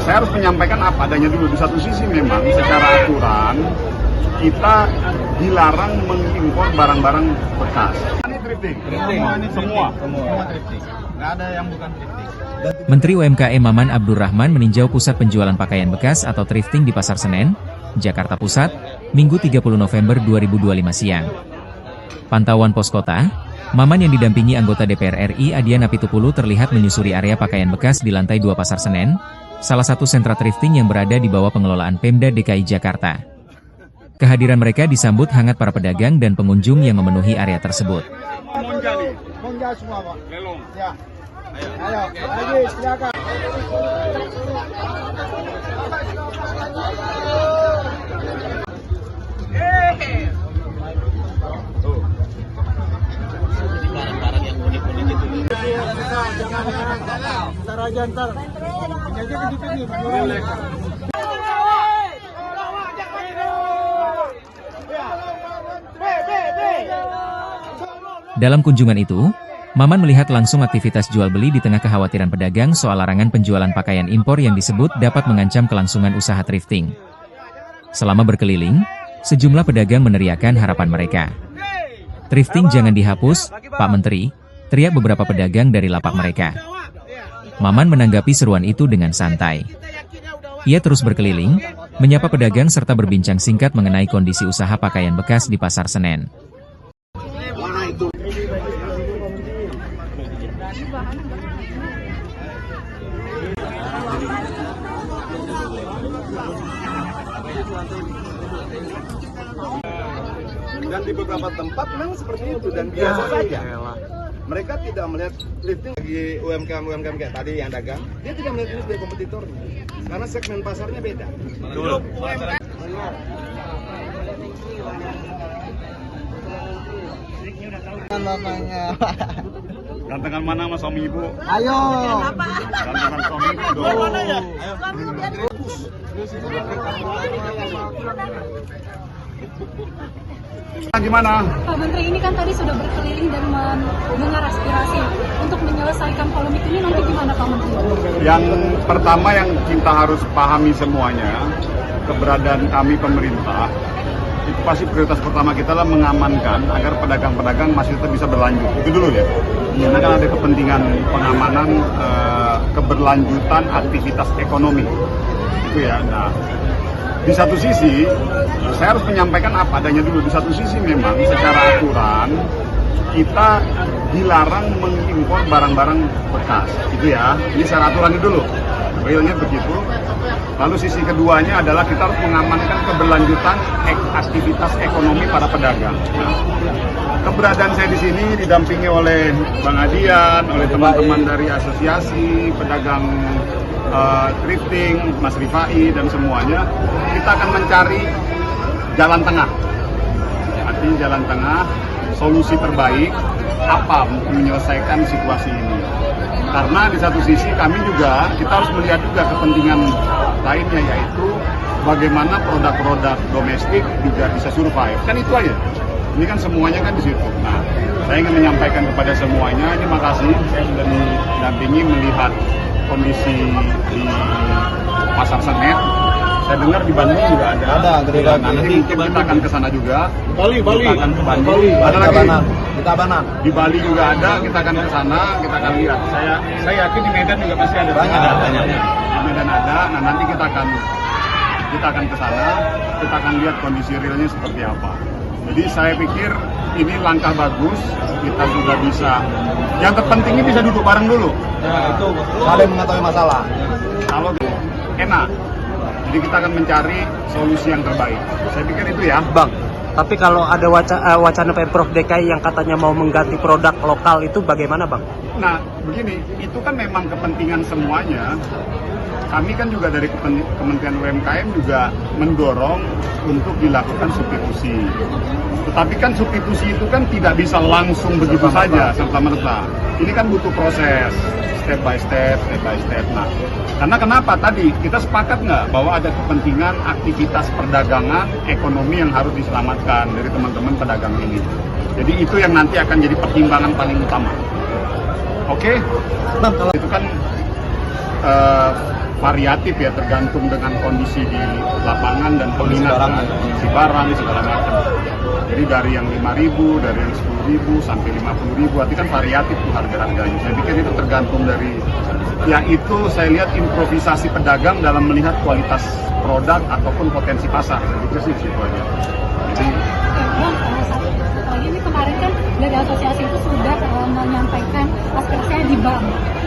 saya harus menyampaikan apa adanya dulu. Di satu sisi memang secara aturan kita dilarang mengimpor barang-barang bekas. Ini thrifting, semua thrifting. Nggak ada yang bukan thrifting. Menteri UMKM Maman Abdurrahman meninjau pusat penjualan pakaian bekas atau thrifting di Pasar Senen, Jakarta Pusat, Minggu 30 November 2025 siang. Pantauan pos kota, Maman yang didampingi anggota DPR RI Adian Apitupulu terlihat menyusuri area pakaian bekas di lantai 2 Pasar Senen, salah satu sentra thrifting yang berada di bawah pengelolaan Pemda DKI Jakarta. Kehadiran mereka disambut hangat para pedagang dan pengunjung yang memenuhi area tersebut. Monja semua, Pak. Lelong. Ya. Ayo, lagi silakan. Barang-barang yang unik-unik itu. Ntar aja ntar. Jadi begitu. Dalam kunjungan itu, Maman melihat langsung aktivitas jual beli di tengah kekhawatiran pedagang soal larangan penjualan pakaian impor yang disebut dapat mengancam kelangsungan usaha thrifting. Selama berkeliling, sejumlah pedagang meneriakkan harapan mereka. "Thrifting jangan dihapus, Pak Menteri," teriak beberapa pedagang dari lapak mereka. Maman menanggapi seruan itu dengan santai. Ia terus berkeliling, menyapa pedagang serta berbincang singkat mengenai kondisi usaha pakaian bekas di Pasar Senen. Dan di beberapa tempat memang seperti itu dan biasa saja. Mereka tidak melihat thrifting bagi UMKM kayak tadi yang dagang, dia tidak melihat ini sebagai kompetitornya karena segmen pasarnya beda. Betul. Gantengan mana mas suami ibu? Ayo. Gantengan suami ibu dong. Mana ya? Gimana? Pak Menteri ini kan tadi sudah berkeliling dan mendengar aspirasi untuk menyelesaikan polemik ini, nanti gimana Pak Menteri? Yang pertama yang kita harus pahami semuanya, keberadaan kami pemerintah, itu pasti prioritas pertama kita adalah mengamankan agar pedagang-pedagang masih tetap bisa berlanjut. Itu dulu ya. Karena kan ada kepentingan pengamanan keberlanjutan aktivitas ekonomi. Itu ya. Nah, di satu sisi, saya harus menyampaikan apa adanya dulu. Di satu sisi memang secara aturan kita dilarang mengimpor barang-barang bekas, gitu ya. Ini secara aturannya dulu, realnya begitu. Lalu sisi keduanya adalah kita harus mengamankan keberlanjutan aktivitas ekonomi para pedagang. Nah, keberadaan saya di sini didampingi oleh Bang Adian, oleh teman-teman dari asosiasi pedagang thrifting, Mas Rifai dan semuanya, kita akan mencari jalan tengah. Artinya jalan tengah, solusi terbaik apa untuk menyelesaikan situasi ini. Karena di satu sisi kami juga, kita harus melihat juga kepentingan lainnya, yaitu bagaimana produk-produk domestik juga bisa survive. Kan itu aja. Ini kan semuanya kan di situ. Nah, saya ingin menyampaikan kepada semuanya, ini makasih saya sudah didampingi melihat kondisi di Pasar Senen. Saya dengar di Bandung juga ada. Nanti mungkin kita akan ke sana juga. Bali. Kita akan ke Bandung. Ada lagi. Kita Banan. Di Bali juga ada. Kita akan ke sana. Kita akan lihat. Saya yakin di Medan juga pasti ada. Banyak. Di Medan ada. Nah, nanti kita akan ke sana. Kita akan lihat kondisi realnya seperti apa. Jadi saya pikir ini langkah bagus. Kita sudah bisa. Yang terpenting ini bisa duduk bareng dulu. Ya, itu saling mengetahui masalah. Kalau enak. Jadi kita akan mencari solusi yang terbaik. Saya pikir itu ya. Bang, tapi kalau ada wacana Pemprov DKI yang katanya mau mengganti produk lokal itu bagaimana Bang? Nah, begini, itu kan memang kepentingan semuanya. Kami kan juga dari Kementerian UMKM juga mendorong untuk dilakukan substitusi. Tetapi kan substitusi itu kan tidak bisa langsung begitu saja serta-merta. Ini kan butuh proses, step by step. Nah, karena kenapa tadi kita sepakat nggak bahwa ada kepentingan aktivitas perdagangan, ekonomi yang harus diselamatkan dari teman-teman pedagang ini. Jadi itu yang nanti akan jadi pertimbangan paling utama. Oke? Nah, kalau itu kan variatif ya, tergantung dengan kondisi di lapangan dan peminat si barang segala macam. Jadi dari yang 5.000, dari yang 10.000 sampai 50.000, artinya kan variatif tuh harga-harganya. Saya pikir itu tergantung dari, ya itu saya lihat improvisasi pedagang dalam melihat kualitas produk ataupun potensi pasar. Saya pikir sih situ aja. Jadi Bang, satu lagi ini kemarin kan dari asosiasi itu sudah menyampaikan aspirasinya di bank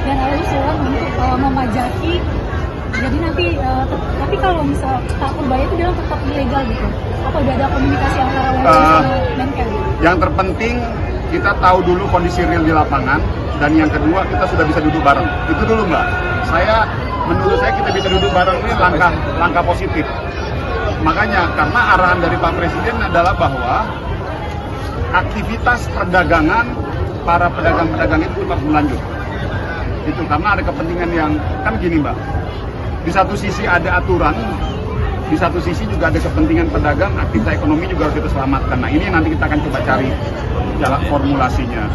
dan ada usulan untuk memajaki. Jadi nanti, tapi kalau misal tak Purbaya itu dalam tetap ilegal gitu. Apa udah ada komunikasi antara WNI sama Menkel? yang terpenting kita tahu dulu kondisi real di lapangan, dan yang kedua kita sudah bisa duduk bareng. Itu dulu Mbak. Menurut saya kita bisa duduk bareng ini langkah positif. Makanya karena arahan dari Pak Presiden adalah bahwa aktivitas perdagangan para pedagang-pedagang itu tetap berlanjut. Itu karena ada kepentingan yang kan gini Mbak. Di satu sisi ada aturan, di satu sisi juga ada kepentingan pedagang, aktivitas ekonomi juga harus kita selamatkan. Nah ini nanti kita akan coba cari jalan formulasinya.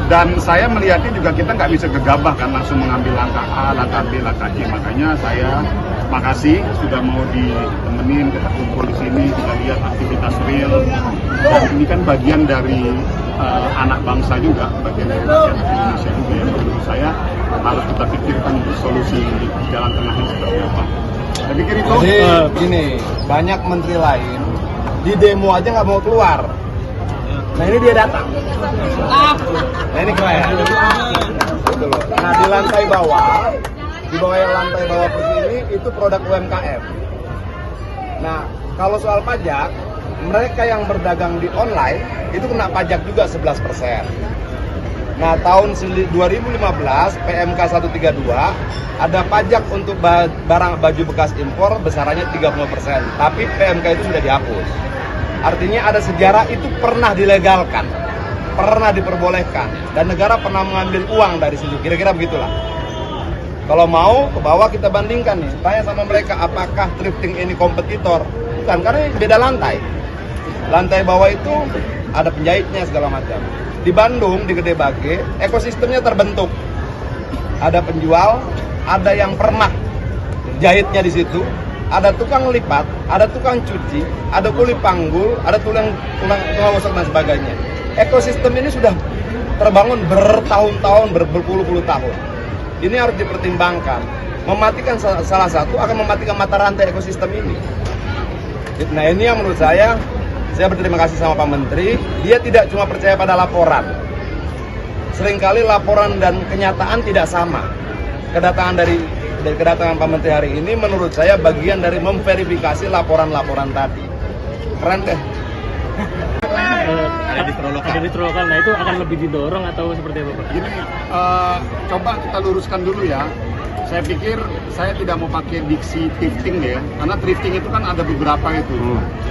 Dan saya melihatnya juga kita nggak bisa gegabah kan langsung mengambil langkah A, langkah B, langkah C. Makanya saya makasih sudah mau ditemenin, kita kumpul di sini, kita lihat aktivitas real. Dan ini kan bagian dari anak bangsa juga, bagian dari rakyat Indonesia juga yang menurut saya harus kita pikirkan untuk solusi jalan tengahnya seperti apa. Saya pikir itu. Jadi gini, banyak menteri lain di demo aja nggak mau keluar. Nah ini dia datang. Nah ini keren. Gitu loh. Nah di lantai bawah, di bawah yang lantai bawah seperti ini itu produk UMKM. Nah kalau soal pajak, mereka yang berdagang di online itu kena pajak juga 11%. Nah tahun 2015 PMK 132 ada pajak untuk barang baju bekas impor besarannya 30%, tapi PMK itu sudah dihapus. Artinya ada sejarah itu pernah dilegalkan, pernah diperbolehkan, dan negara pernah mengambil uang dari situ. Kira-kira begitulah. Kalau mau ke bawah kita bandingkan nih, tanya sama mereka apakah thrifting ini kompetitor? Bukan, karena ini beda lantai. Lantai bawah itu ada penjahitnya segala macam. Di Bandung, di Gede Bage, ekosistemnya terbentuk. Ada penjual, ada yang permak jahitnya di situ, ada tukang lipat, ada tukang cuci, ada kuli panggul, ada tukang gosok dan sebagainya. Ekosistem ini sudah terbangun bertahun-tahun, berpuluh-puluh tahun. Ini harus dipertimbangkan. Mematikan salah satu akan mematikan mata rantai ekosistem ini. Nah ini yang menurut saya berterima kasih sama Pak Menteri. Dia tidak cuma percaya pada laporan. Seringkali laporan dan kenyataan tidak sama. Kedatangan Pak Menteri hari ini menurut saya bagian dari memverifikasi laporan-laporan tadi. Keren deh. Ada ditrolokal, nah itu akan lebih didorong atau seperti apa Pak? Gini, coba kita luruskan dulu ya. Saya pikir saya tidak mau pakai diksi thrifting ya, karena thrifting itu kan ada beberapa itu.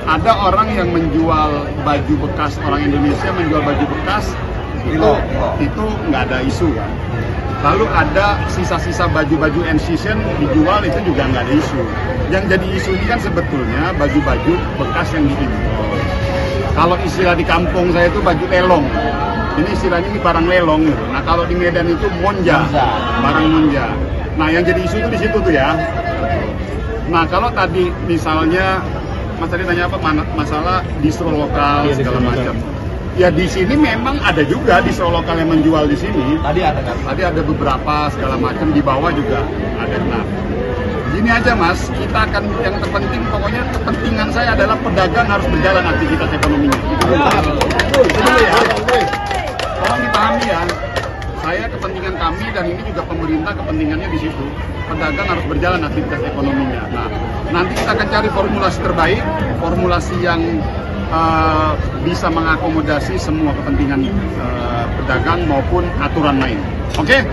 Ada orang yang menjual baju bekas, orang Indonesia menjual baju bekas, itu nggak ada isu kan. Lalu ada sisa-sisa baju-baju end season dijual, itu juga nggak ada isu. Yang jadi isu ini kan sebetulnya baju-baju bekas yang diimpor. Kalau istilah di kampung saya itu baju lelong. Ini istilahnya ini barang lelong gitu. Nah kalau di Medan itu monja, barang monja. Nah yang jadi isu itu di situ tuh ya. Nah kalau tadi misalnya Mas tadi tanya apa, masalah distro lokal segala macam. Ya di sini memang ada juga distro lokal yang menjual di sini. Tadi ada beberapa segala macam, di bawah juga ada. Nah, gini aja Mas, kita akan yang terpenting pokoknya kepentingan saya adalah pedagang harus berjalan aktivitas ekonominya. Itu dulu ya. Tolong dipahami ya. Saya kepentingan kami dan ini juga pemerintah kepentingannya di situ. Pedagang harus berjalan aktivitas ekonominya. Nah, nanti kita akan cari formulasi terbaik, formulasi yang bisa mengakomodasi semua kepentingan pedagang maupun aturan lain. Oke?